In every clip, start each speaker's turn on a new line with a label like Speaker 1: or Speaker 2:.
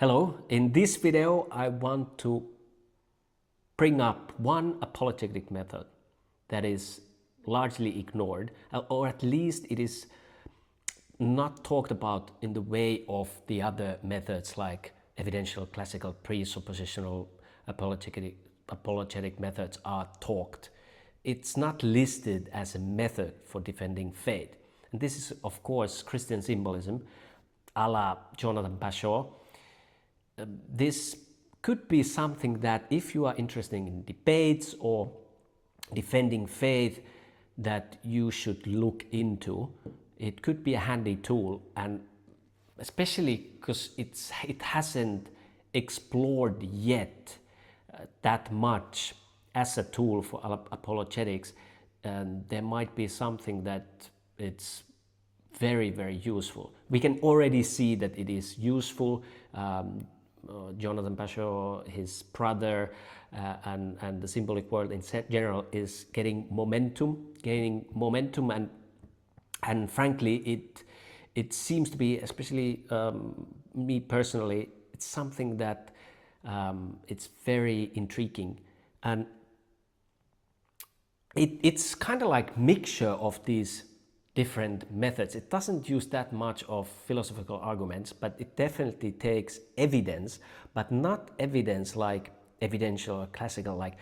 Speaker 1: Hello, in this video I want to bring up one apologetic method that is largely ignored, or at least it is not talked about in the way of the other methods like evidential, classical, presuppositional, apologetic methods are talked. It's not listed as a method for defending faith. And this is, of course, Christian symbolism, a la Jonathan Bashaw. This could be something that if you are interested in debates or defending faith, that you should look into. It could be a handy tool, and especially because it hasn't explored yet that much as a tool for apologetics, and there might be something that it's very, very useful. We can already see that it is useful. Jonathan Bashaw, his brother, and the symbolic world in general is gaining momentum, and frankly, it seems to be, especially me personally, it's something that it's very intriguing, and it's kind of like mixture of these different methods. It doesn't use that much of philosophical arguments, but it definitely takes evidence, but not evidence like evidential or classical, like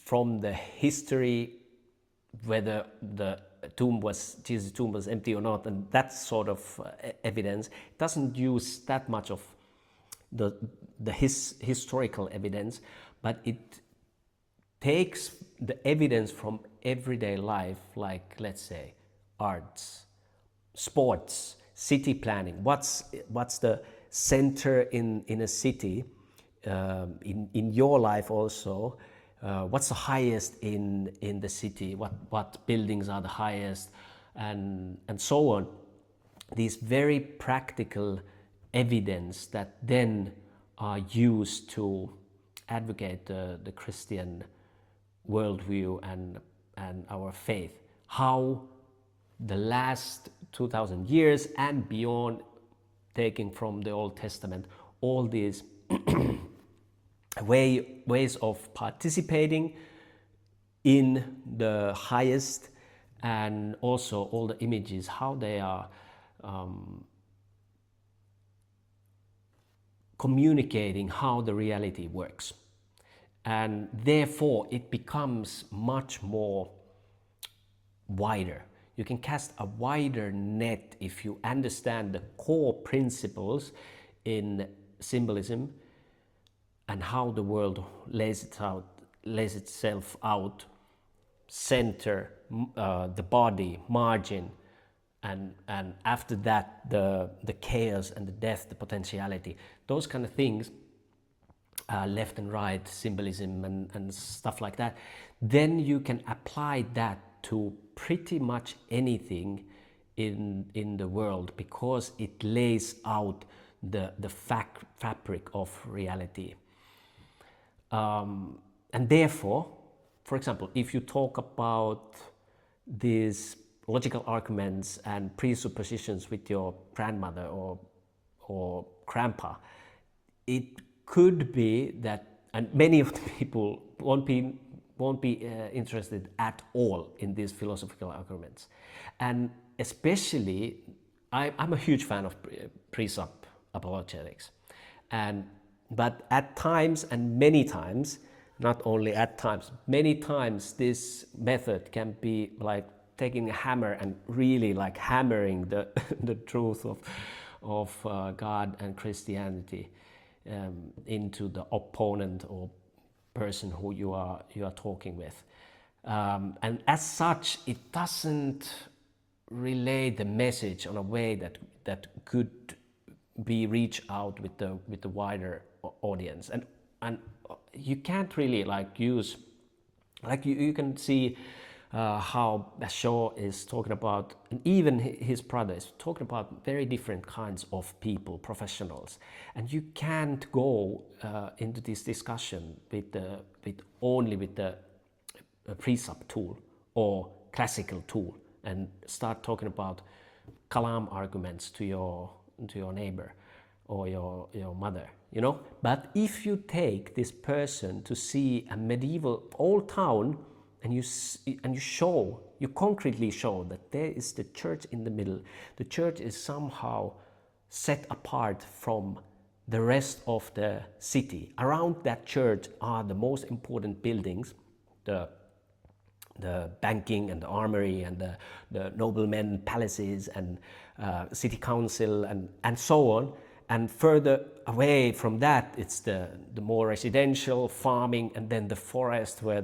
Speaker 1: from the history, whether the Jesus' tomb was empty or not, and that sort of evidence. It doesn't use that much of the historical evidence, but it takes the evidence from everyday life, like, let's say, arts, sports, city planning. What's the center in a city, in your life also? What's the highest in the city? What buildings are the highest, and so on. These very practical evidence that then are used to advocate the Christian worldview and our faith. How the last 2,000 years and beyond, taking from the Old Testament, all these ways of participating in the highest, and also all the images, how they are communicating how the reality works. And therefore it becomes much more wider. You can cast a wider net if you understand the core principles in symbolism and how the world lays itself out, center, the body, margin, and after that the chaos and the death, the potentiality, those kind of things, left and right symbolism and stuff like that. Then you can apply that to pretty much anything in the world, because it lays out the fabric of reality. And therefore, for example, if you talk about these logical arguments and presuppositions with your grandmother or grandpa, it could be that, and many of the people won't be interested at all in these philosophical arguments. And especially, I'm a huge fan of presup apologetics. But at times, and many times, not only at times, many times, this method can be like taking a hammer and really like hammering the the truth of God and Christianity into the opponent or person who you are talking with, and as such, it doesn't relay the message in a way that could be reach out with the wider audience, and you can't really like use, like you can see how Bashaw is talking about, and even his brother is talking about very different kinds of people, professionals, and you can't go into this discussion with only the presup tool or classical tool and start talking about kalam arguments to your neighbor or your mother, you know. But if you take this person to see a medieval old town, and you concretely show that there is the church in the middle, the church is somehow set apart from the rest of the city. Around that church are the most important buildings, the banking and the armory and the noblemen palaces and city council and so on. And further away from that, it's the more residential farming, and then the forest where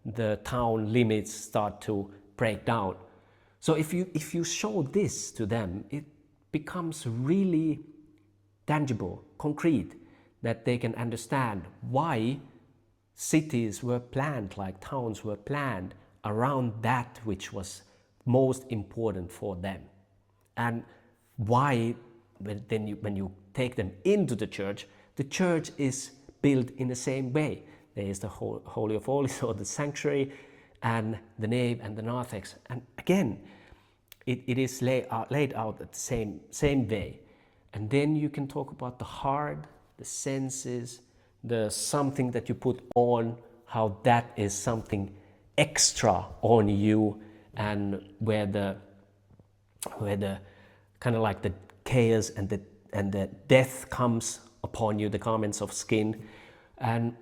Speaker 1: the town limits start to break down. So if you show this to them, it becomes really tangible, concrete, that they can understand why cities were planned, like towns were planned around that which was most important for them. And why, when you take them into the church is built in the same way. There is the Holy of Holies, or the sanctuary, and the nave and the narthex. And again, it is laid out the same way. And then you can talk about the heart, the senses, the something that you put on, how that is something extra on you, and where the kind of like the chaos and the death comes upon you, the garments of skin. And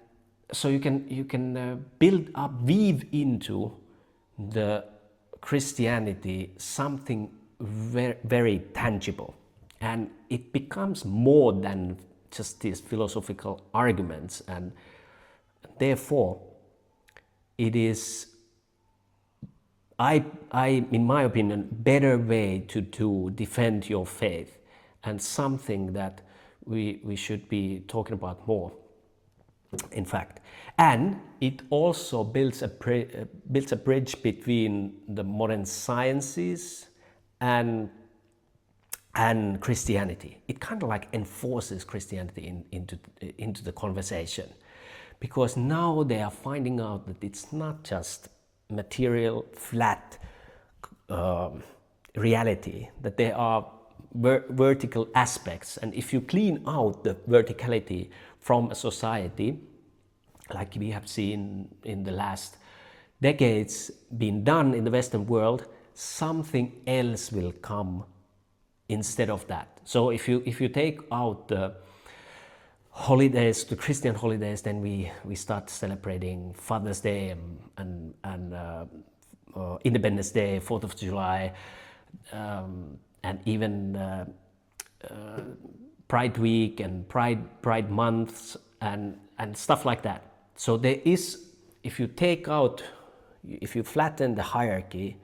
Speaker 1: so you can build up, weave into the Christianity something very, very tangible. And it becomes more than just these philosophical arguments. And therefore, it is, in my opinion, better way to defend your faith, and something that we should be talking about more, in fact. And it also builds a bridge between the modern sciences and Christianity. It kind of like enforces Christianity into the conversation, because now they are finding out that it's not just material, flat reality, that there are vertical aspects. And if you clean out the verticality from a society, like we have seen in the last decades being done in the Western world, something else will come instead of that. So if you take out the holidays, the Christian holidays, then we start celebrating Father's Day and Independence Day, 4th of July, and even Pride Week and Pride months and stuff like that. So there is, if you flatten the hierarchy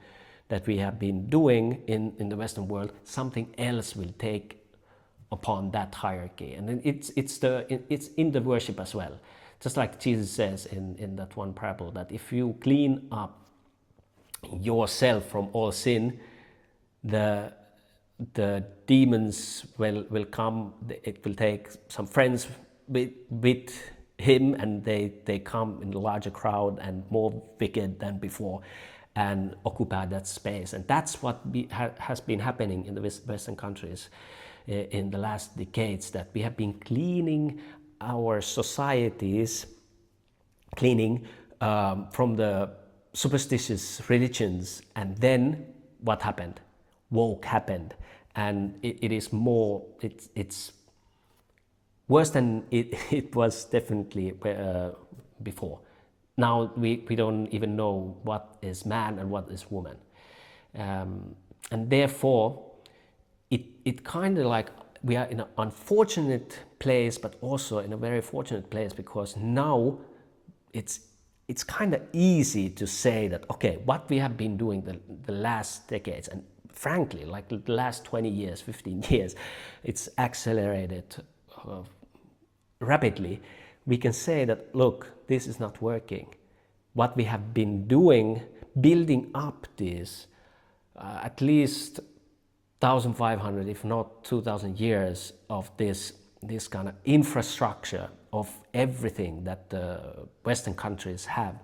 Speaker 1: that we have been doing in the Western world, something else will take upon that hierarchy. And then it's in the worship as well. Just like Jesus says in that one parable, that if you clean up yourself from all sin, the demons will come. It will take some friends with him, and they come in a larger crowd and more wicked than before, and occupy that space. And that's what has been happening in the Western countries in the last decades, that we have been cleaning our societies, from the superstitious religions. And then what happened? Woke happened. And it is more, it's worse than it was definitely before. Now we don't even know what is man and what is woman. And therefore, it kind of like, we are in an unfortunate place, but also in a very fortunate place, because now it's kind of easy to say that, okay, what we have been doing the last decades, and frankly, like the last 20 years, 15 years, it's accelerated rapidly. We can say that, look, this is not working. What we have been doing, building up this at least 1,500, if not 2,000 years of this kind of infrastructure of everything that the Western countries have.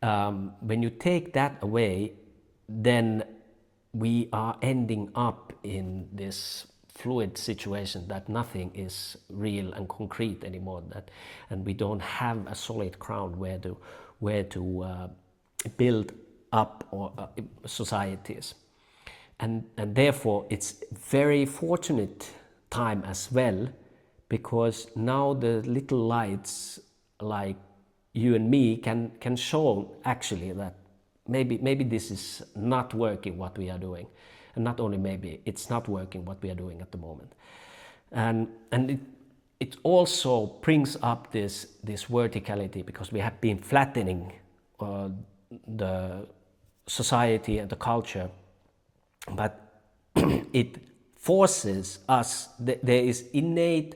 Speaker 1: When you take that away, then we are ending up in this fluid situation, that nothing is real and concrete anymore, and we don't have a solid ground where to build up societies. And therefore it's very fortunate time as well, because now the little lights like you and me can show actually that maybe this is not working what we are doing, and not only maybe, it's not working what we are doing at the moment. And it also brings up this verticality, because we have been flattening the society and the culture, but it forces us, there is innate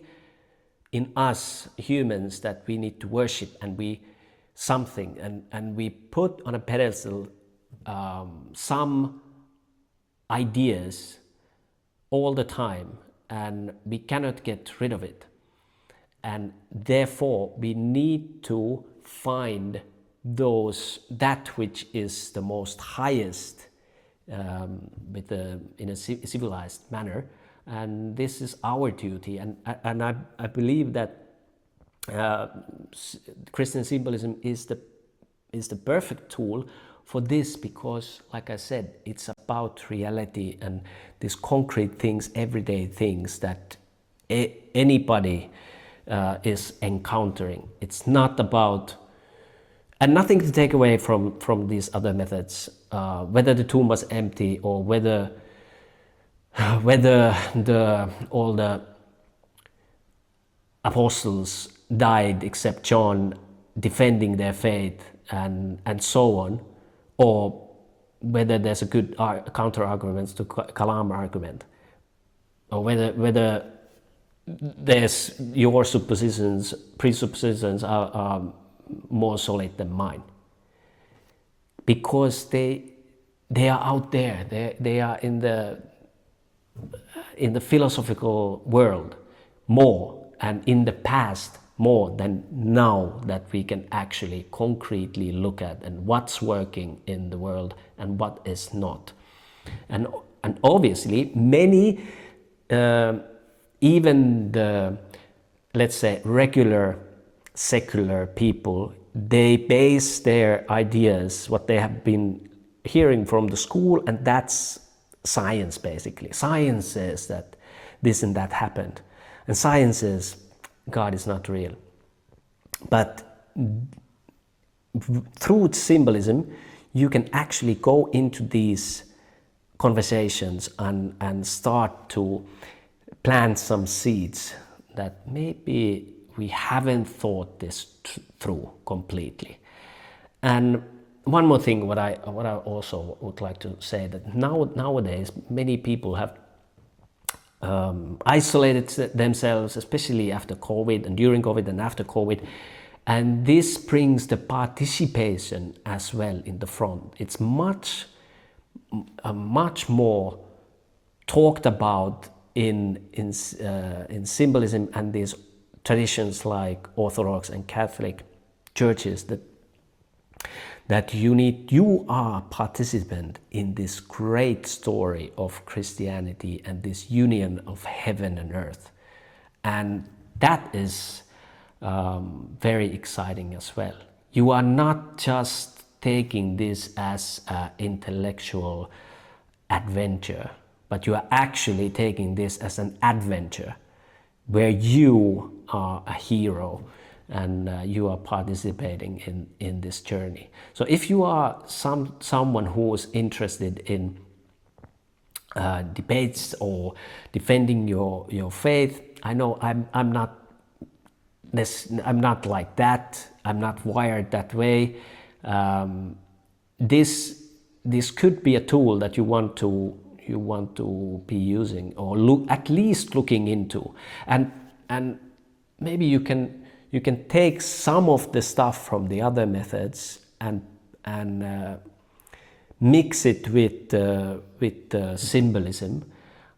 Speaker 1: in us humans that we need to worship and we put on a pedestal some ideas all the time, and we cannot get rid of it. And therefore we need to find that which is the most highest in a civilized manner, and this is our duty. And I believe that Christian symbolism is the perfect tool for this, because, like I said, it's about reality and these concrete things, everyday things that anybody is encountering. It's not about, and nothing to take away from these other methods, whether the tomb was empty or whether all the apostles died except John, defending their faith and so on, or whether there's a good counter arguments to Kalam argument, or whether there's your presuppositions are more solid than mine, because they are out there. They are in the philosophical world more, and in the past more than now, that we can actually concretely look at and what's working in the world and what is not. And obviously many, even the, let's say, regular secular people, they base their ideas, what they have been hearing from the school, and that's science basically. Science says that this and that happened, and science says God is not real. But through symbolism, you can actually go into these conversations and start to plant some seeds that maybe we haven't thought this through completely. And one more thing, what I also would like to say, that nowadays many people have isolated themselves, especially after COVID and during COVID and after COVID, and this brings the participation as well in the front. It's much more talked about in symbolism and these traditions like Orthodox and Catholic churches, that you are participant in this great story of Christianity and this union of heaven and earth. And that is very exciting as well. You are not just taking this as an intellectual adventure, but you are actually taking this as an adventure where you are a hero and you are participating in this journey. So if you are someone who is interested in debates or defending your faith, I know I'm not like that. I'm not wired that way. This could be a tool that you want to be using, or at least looking into, and maybe you can take some of the stuff from the other methods and mix it with symbolism.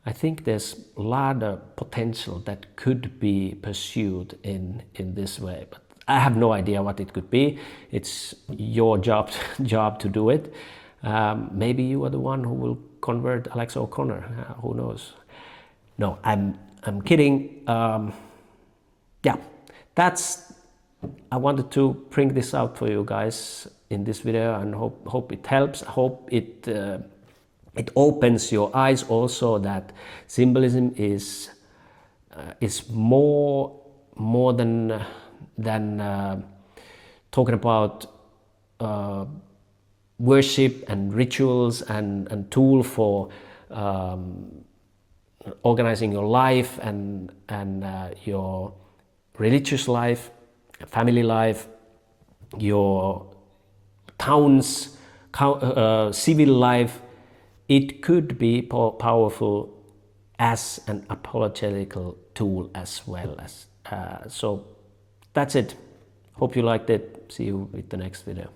Speaker 1: I think there's a lot of potential that could be pursued in this way, but I have no idea what it could be. It's your job to do it. Maybe you are the one who will convert Alex O'Connor. Who knows? No, I'm kidding. Yeah, that's, I wanted to bring this out for you guys in this video, and hope it helps. Hope it opens your eyes also that symbolism is more than talking about worship and rituals and tool for organizing your life and your religious life, family life, your town's civil life. It could be powerful as an apologetical tool as well. As so that's it. Hope you liked it. See you with the next video.